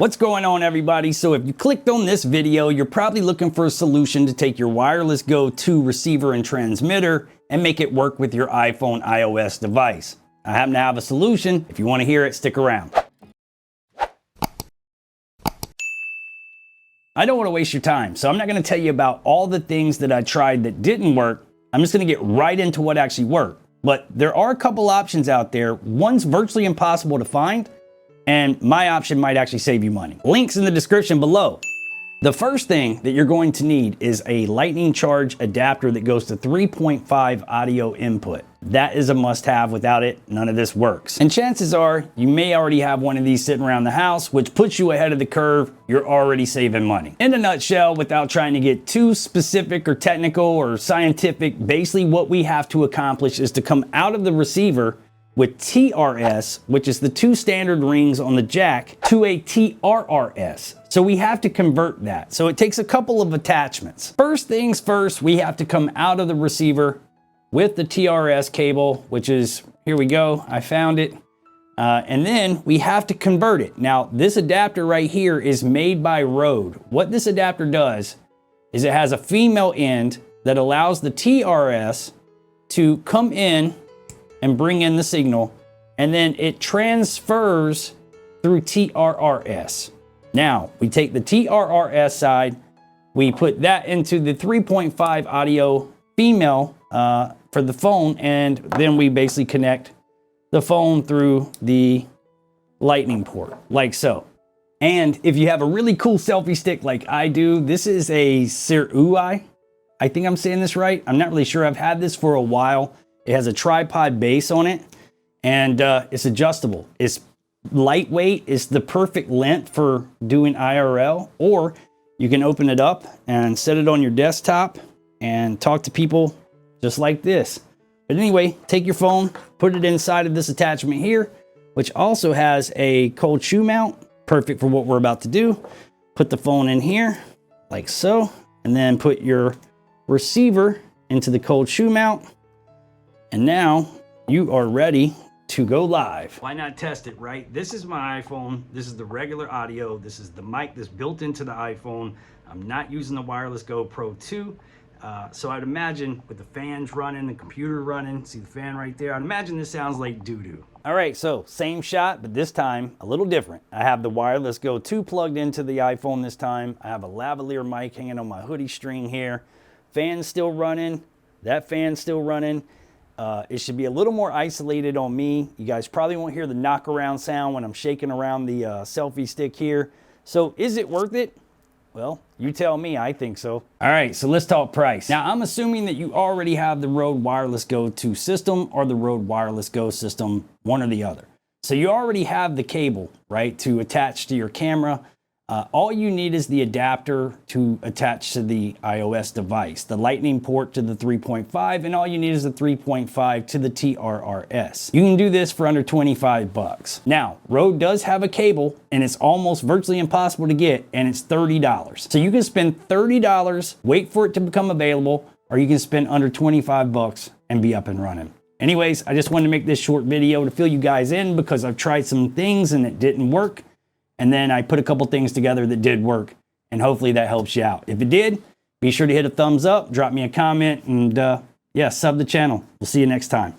What's going on, everybody? So if you clicked on this video, you're probably looking for a solution to take your wireless Go 2 receiver and transmitter and make it work with your iPhone iOS device. I happen to have a solution. If you want to hear it, stick around. I don't want to waste your time, so I'm not going to tell you about all the things that I tried that didn't work. I'm just going to get right into what actually worked. But there are a couple options out there. One's virtually impossible to find, and my option might actually save you money. Links in the description below. The first thing that you're going to need is a lightning charge adapter that goes to 3.5 audio input. That is a must-have. Without it, none of this works. And chances are you may already have one of these sitting around the house, which puts you ahead of the curve. You're already saving money. In a nutshell, without trying to get too specific or technical or scientific, basically what we have to accomplish is to come out of the receiver with TRS, which is the two standard rings on the jack, to a TRRS. So we have to convert that. So it takes a couple of attachments. First things first, we have to come out of the receiver with the TRS cable, which is, here we go, I found it. And then we have to convert it. Now, this adapter right here is made by Rode. What this adapter does is it has a female end that allows the TRS to come in and bring in the signal, and then it transfers through TRRS. Now, we take the TRRS side, we put that into the 3.5 audio female for the phone, and then we basically connect the phone through the lightning port, like so. And if you have a really cool selfie stick like I do, this is a Sirui. I think I'm saying this right. I'm not really sure. I've had this for a while. It has a tripod base on it, and it's adjustable. It's lightweight. It's the perfect length for doing IRL, or you can open it up and set it on your desktop and talk to people just like this. But anyway, take your phone, put it inside of this attachment here, which also has a cold shoe mount, perfect for what we're about to do. Put the phone in here like so, and then put your receiver into the cold shoe mount. And now you are ready to go live. Why not test it, right? This is my iPhone. This is the regular audio. This is the mic that's built into the iPhone. I'm not using the wireless Go Pro 2. So I'd imagine with the fans running, the computer running, see the fan right there, I'd imagine this sounds like doo-doo. All right, so same shot, but this time a little different. I have the wireless Go 2 plugged into the iPhone this time. I have a lavalier mic hanging on my hoodie string here. Fan's still running. That fan's still running. It should be a little more isolated on me. You guys probably won't hear the knock around sound when I'm shaking around the selfie stick here. So is it worth it? Well, you tell me. I think so. All right, so let's talk price. Now, I'm assuming that you already have the Rode Wireless Go 2 system or the Rode Wireless Go system, one or the other. So you already have the cable, right, to attach to your camera. All you need is the adapter to attach to the iOS device, the lightning port to the 3.5, and all you need is the 3.5 to the TRRS. You can do this for under 25 bucks. Now, Rode does have a cable, and it's almost virtually impossible to get, and it's $30. So you can spend $30, wait for it to become available, or you can spend under 25 bucks and be up and running. Anyways, I just wanted to make this short video to fill you guys in because I've tried some things and it didn't work. And then I put a couple things together that did work, and hopefully that helps you out. If it did, be sure to hit a thumbs up, drop me a comment, and yeah, sub the channel. We'll see you next time.